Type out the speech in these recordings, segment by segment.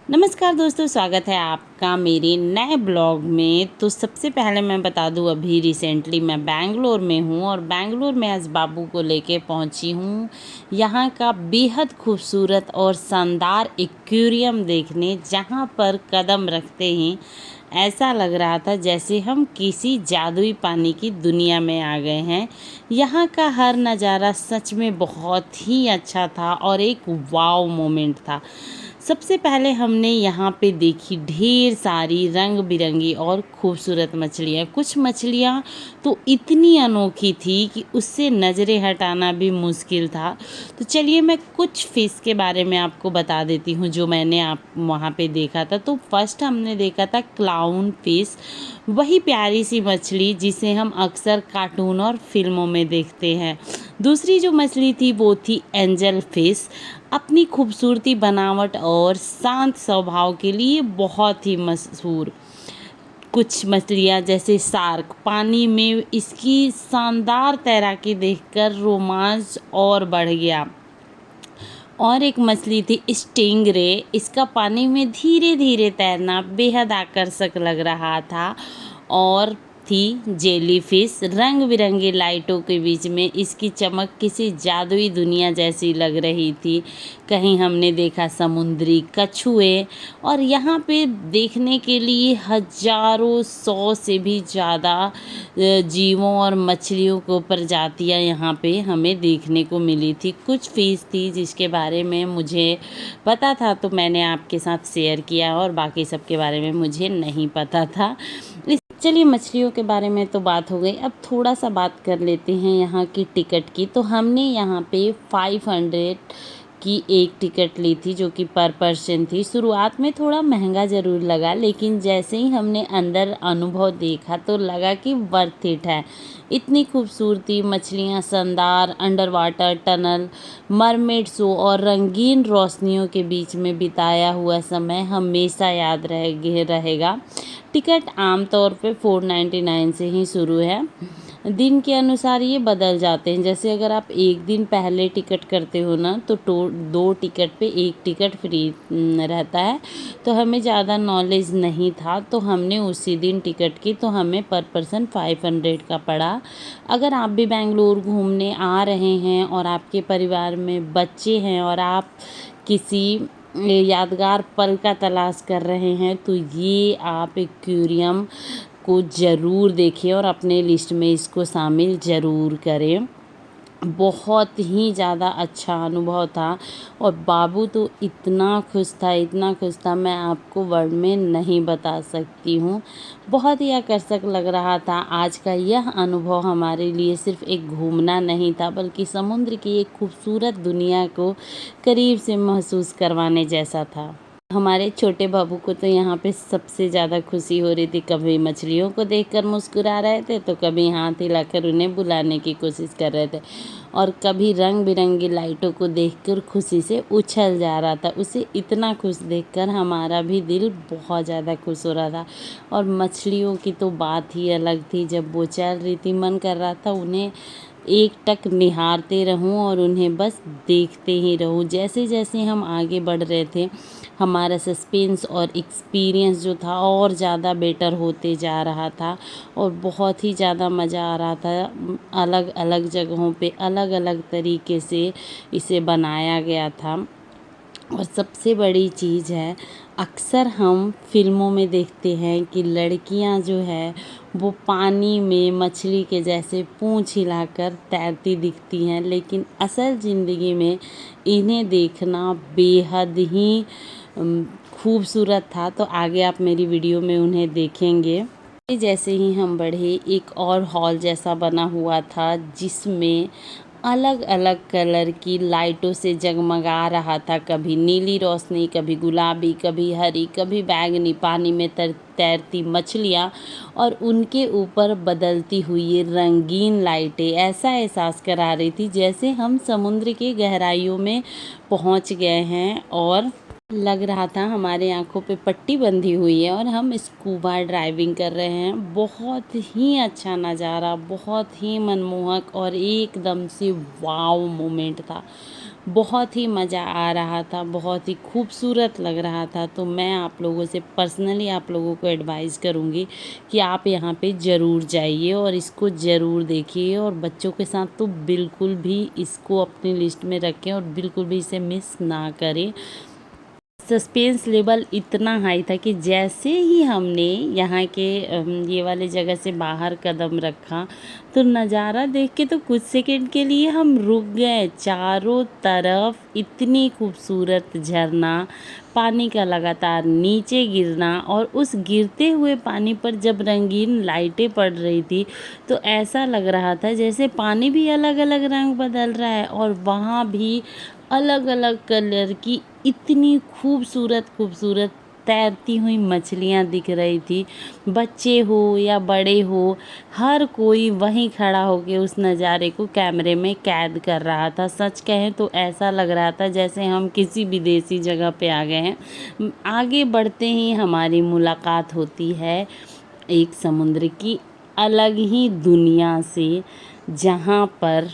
नमस्कार दोस्तों, स्वागत है आपका मेरे नए ब्लॉग में। तो सबसे पहले मैं बता दूं, अभी रिसेंटली मैं बैंगलोर में हूं और बैंगलोर में आज बाबू को लेके पहुंची हूं यहां का बेहद खूबसूरत और शानदार एक्वेरियम देखने, जहां पर कदम रखते ही ऐसा लग रहा था जैसे हम किसी जादुई पानी की दुनिया में आ गए हैं। यहाँ का हर नज़ारा सच में बहुत ही अच्छा था और एक वाव मोमेंट था। सबसे पहले हमने यहाँ पे देखी ढेर सारी रंग बिरंगी और खूबसूरत मछलियाँ। कुछ मछलियाँ तो इतनी अनोखी थी कि उससे नज़रें हटाना भी मुश्किल था। तो चलिए मैं कुछ फ़िश के बारे में आपको बता देती हूँ जो मैंने आप वहाँ पे देखा था। तो फर्स्ट हमने देखा था क्लाउन फ़िश, वही प्यारी सी मछली जिसे हम अक्सर कार्टून और फिल्मों में देखते हैं। दूसरी जो मछली थी वो थी एंजल फ़िश, अपनी खूबसूरती, बनावट और शांत स्वभाव के लिए बहुत ही मशहूर। कुछ मछलियाँ जैसे शार्क, पानी में इसकी शानदार तैराकी देखकर रोमांच और बढ़ गया। और एक मछली थी स्टिंगरे, इसका पानी में धीरे धीरे तैरना बेहद आकर्षक लग रहा था। और थी जेलीफिश, रंग बिरंगी लाइटों के बीच में इसकी चमक किसी जादुई दुनिया जैसी लग रही थी। कहीं हमने देखा समुद्री कछुए, और यहाँ पे देखने के लिए हजारों, 100 से भी ज़्यादा जीवों और मछलियों को प्रजातियाँ यहाँ पे हमें देखने को मिली थी। कुछ फ़िश थी जिसके बारे में मुझे पता था तो मैंने आपके साथ शेयर किया, और बाकी सब के बारे में मुझे नहीं पता था। चलिए मछलियों के बारे में तो बात हो गई, अब थोड़ा सा बात कर लेते हैं यहाँ की टिकट की। तो हमने यहाँ पे 500 की एक टिकट ली थी जो कि पर पर्सन थी। शुरुआत में थोड़ा महंगा ज़रूर लगा, लेकिन जैसे ही हमने अंदर अनुभव देखा तो लगा कि वर्थ इट है। इतनी खूबसूरती, मछलियाँ, शानदार under water tunnel, mermaid show और रंगीन रोशनियों के बीच में बिताया हुआ समय हमेशा याद रहेगा। टिकट आमतौर पे 499 से ही शुरू है। दिन के अनुसार ये बदल जाते हैं। जैसे अगर आप एक दिन पहले टिकट करते हो ना तो 2 टिकट पे 1 टिकट फ्री रहता है। तो हमें ज़्यादा नॉलेज नहीं था तो हमने उसी दिन टिकट की, तो हमें पर पर्सन 500 का पड़ा। अगर आप भी बेंगलुरु घूमने आ रहे हैं और आपके परिवार में बच्चे हैं और आप किसी यादगार पल का तलाश कर रहे हैं तो ये आप एक्वेरियम को ज़रूर देखें और अपने लिस्ट में इसको शामिल ज़रूर करें। बहुत ही ज़्यादा अच्छा अनुभव था और बाबू तो इतना खुश था, इतना खुश था, मैं आपको वर्ड में नहीं बता सकती हूँ। बहुत ही आकर्षक लग रहा था। आज का यह अनुभव हमारे लिए सिर्फ एक घूमना नहीं था, बल्कि समुद्र की एक खूबसूरत दुनिया को करीब से महसूस करवाने जैसा था। हमारे छोटे बाबू को तो यहाँ पे सबसे ज़्यादा खुशी हो रही थी। कभी मछलियों को देखकर मुस्कुरा रहे थे तो कभी हाथ हिलाकर उन्हें बुलाने की कोशिश कर रहे थे, और कभी रंग बिरंगी लाइटों को देखकर खुशी से उछल जा रहा था। उसे इतना खुश देखकर हमारा भी दिल बहुत ज़्यादा खुश हो रहा था। और मछलियों की तो बात ही अलग थी। जब वो चल रही थी, मन कर रहा था उन्हें एकटक निहारते रहूं और उन्हें बस देखते ही रहूं। जैसे जैसे हम आगे बढ़ रहे थे, हमारा सस्पेंस और एक्सपीरियंस जो था और ज़्यादा बेटर होते जा रहा था और बहुत ही ज़्यादा मज़ा आ रहा था। अलग अलग जगहों पे अलग अलग तरीके से इसे बनाया गया था। और सबसे बड़ी चीज़ है, अक्सर हम फिल्मों में देखते हैं कि लड़कियां जो है वो पानी में मछली के जैसे पूँछ हिलाकर तैरती दिखती हैं, लेकिन असल ज़िंदगी में इन्हें देखना बेहद ही खूबसूरत था। तो आगे आप मेरी वीडियो में उन्हें देखेंगे। जैसे ही हम बढ़े, एक और हॉल जैसा बना हुआ था जिसमें अलग अलग कलर की लाइटों से जगमगा रहा था। कभी नीली रोशनी, कभी गुलाबी, कभी हरी, कभी बैंगनी, पानी में तैरती मछलियाँ और उनके ऊपर बदलती हुई ये रंगीन लाइटें ऐसा एहसास करा रही थी जैसे हम समुद्र की गहराइयों में पहुँच गए हैं, और लग रहा था हमारे आँखों पे पट्टी बंधी हुई है और हम स्कूबा ड्राइविंग कर रहे हैं। बहुत ही अच्छा नज़ारा, बहुत ही मनमोहक और एकदम से वाव मोमेंट था। बहुत ही मज़ा आ रहा था, बहुत ही खूबसूरत लग रहा था। तो मैं आप लोगों से पर्सनली आप लोगों को एडवाइस करूँगी कि आप यहाँ पे ज़रूर जाइए और इसको ज़रूर देखिए, और बच्चों के साथ तो बिल्कुल भी इसको अपनी लिस्ट में रखें और बिल्कुल भी इसे मिस ना करें। सस्पेंस लेवल इतना हाई था कि जैसे ही हमने यहाँ के ये वाले जगह से बाहर कदम रखा, तो नज़ारा देख के तो कुछ सेकंड के लिए हम रुक गए। चारों तरफ इतनी खूबसूरत झरना, पानी का लगातार नीचे गिरना, और उस गिरते हुए पानी पर जब रंगीन लाइटें पड़ रही थी, तो ऐसा लग रहा था जैसे पानी भी अलग अलग रंग बदल रहा है, और वहाँ भी अलग अलग कलर की इतनी खूबसूरत खूबसूरत तैरती हुई मछलियाँ दिख रही थी। बच्चे हो या बड़े हो, हर कोई वहीं खड़ा होके उस नज़ारे को कैमरे में कैद कर रहा था। सच कहें तो ऐसा लग रहा था जैसे हम किसी विदेशी जगह पे आ गए हैं। आगे बढ़ते ही हमारी मुलाकात होती है एक समुद्र की अलग ही दुनिया से, जहाँ पर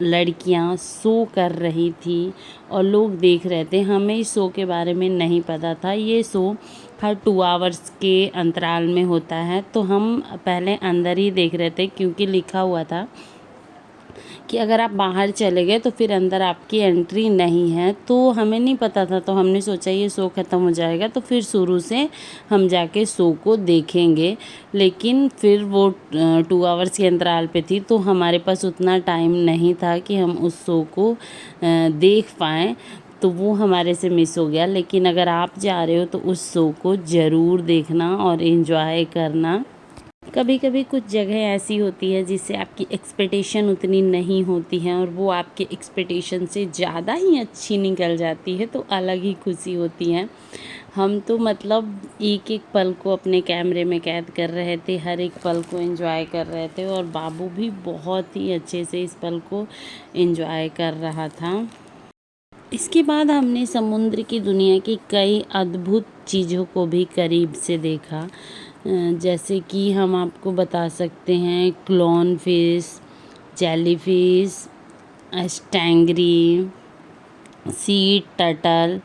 लड़कियां शो कर रही थी और लोग देख रहे थे। हमें इस शो के बारे में नहीं पता था। ये शो हर 2 आवर्स के अंतराल में होता है, तो हम पहले अंदर ही देख रहे थे क्योंकि लिखा हुआ था कि अगर आप बाहर चले गए तो फिर अंदर आपकी एंट्री नहीं है। तो हमें नहीं पता था, तो हमने सोचा ये शो ख़त्म हो जाएगा तो फिर शुरू से हम जाके शो को देखेंगे। लेकिन फिर वो 2 आवर्स के अंतराल पे थी, तो हमारे पास उतना टाइम नहीं था कि हम उस शो को देख पाएँ, तो वो हमारे से मिस हो गया। लेकिन अगर आप जा रहे हो तो उस शो को ज़रूर देखना और एंजॉय करना। कभी कभी कुछ जगह ऐसी होती है जिससे आपकी एक्सपेक्टेशन उतनी नहीं होती है, और वो आपके एक्सपेक्टेशन से ज़्यादा ही अच्छी निकल जाती है, तो अलग ही खुशी होती है। हम तो मतलब एक एक पल को अपने कैमरे में कैद कर रहे थे, हर एक पल को एंजॉय कर रहे थे, और बाबू भी बहुत ही अच्छे से इस पल को एंजॉय कर रहा था। इसके बाद हमने समुद्र की दुनिया की कई अद्भुत चीज़ों को भी करीब से देखा। जैसे कि हम आपको बता सकते हैं clown fish, jellyfish, stingray, sea turtle,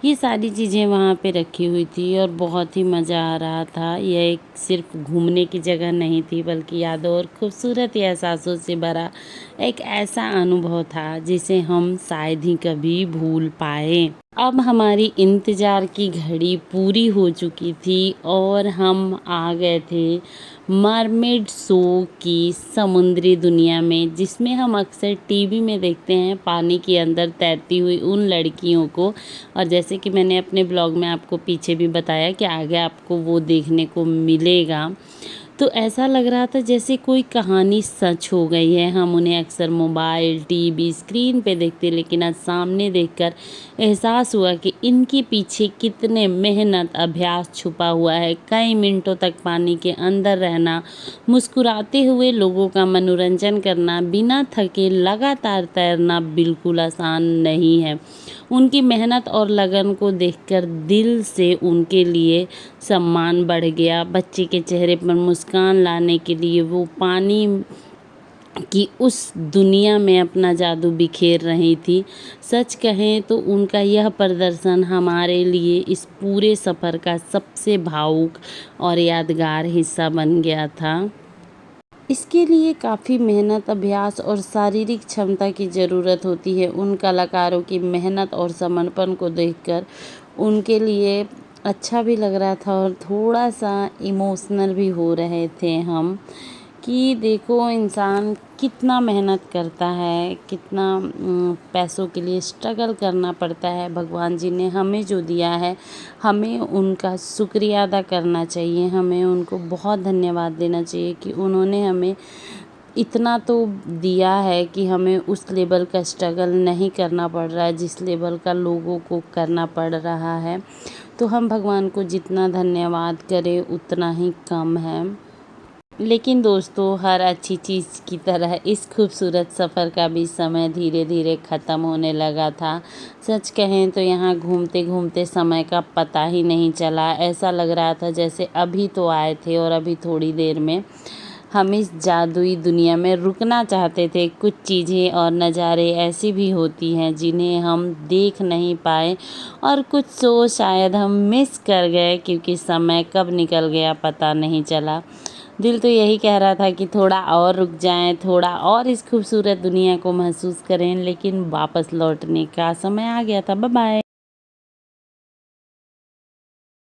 ये सारी चीज़ें वहाँ पे रखी हुई थी और बहुत ही मज़ा आ रहा था। यह एक सिर्फ घूमने की जगह नहीं थी, बल्कि यादों और खूबसूरत एहसासों से भरा एक ऐसा अनुभव था जिसे हम शायद ही कभी भूल पाए। अब हमारी इंतज़ार की घड़ी पूरी हो चुकी थी और हम आ गए थे मरमेड शो की समुद्री दुनिया में, जिसमें हम अक्सर टीवी में देखते हैं पानी के अंदर तैरती हुई उन लड़कियों को। और जैसे कि मैंने अपने ब्लॉग में आपको पीछे भी बताया कि आगे आपको वो देखने को मिलेगा, तो ऐसा लग रहा था जैसे कोई कहानी सच हो गई है। हम उन्हें अक्सर मोबाइल, टीवी, स्क्रीन पे देखते, लेकिन आज सामने देखकर एहसास हुआ कि इनके पीछे कितने मेहनत, अभ्यास छुपा हुआ है। कई मिनटों तक पानी के अंदर रहना, मुस्कुराते हुए लोगों का मनोरंजन करना, बिना थके लगातार तैरना बिल्कुल आसान नहीं है। उनकी मेहनत और लगन को देखकर दिल से उनके लिए सम्मान बढ़ गया। बच्चे के चेहरे पर मुस्कान लाने के लिए वो पानी की उस दुनिया में अपना जादू बिखेर रही थी। सच कहें तो उनका यह प्रदर्शन हमारे लिए इस पूरे सफ़र का सबसे भावुक और यादगार हिस्सा बन गया था। इसके लिए काफ़ी मेहनत, अभ्यास और शारीरिक क्षमता की ज़रूरत होती है। उन कलाकारों की मेहनत और समर्पण को देखकर उनके लिए अच्छा भी लग रहा था और थोड़ा-सा इमोशनल भी हो रहे थे हम, कि देखो इंसान कितना मेहनत करता है, कितना पैसों के लिए स्ट्रगल करना पड़ता है। भगवान जी ने हमें जो दिया है, हमें उनका शुक्रिया अदा करना चाहिए। हमें उनको बहुत धन्यवाद देना चाहिए कि उन्होंने हमें इतना तो दिया है कि हमें उस लेवल का स्ट्रगल नहीं करना पड़ रहा है जिस लेवल का लोगों को करना पड़ रहा है। तो हम भगवान को जितना धन्यवाद करें उतना ही कम है। लेकिन दोस्तों, हर अच्छी चीज़ की तरह इस खूबसूरत सफ़र का भी समय धीरे धीरे ख़त्म होने लगा था। सच कहें तो यहाँ घूमते घूमते समय का पता ही नहीं चला। ऐसा लग रहा था जैसे अभी तो आए थे और अभी थोड़ी देर में हम इस जादुई दुनिया में रुकना चाहते थे। कुछ चीज़ें और नज़ारे ऐसी भी होती हैं जिन्हें हम देख नहीं पाए और कुछ शो शायद हम मिस कर गए क्योंकि समय कब निकल गया पता नहीं चला। दिल तो यही कह रहा था कि थोड़ा और रुक जाएं, थोड़ा और इस खूबसूरत दुनिया को महसूस करें, लेकिन वापस लौटने का समय आ गया था। Bye bye.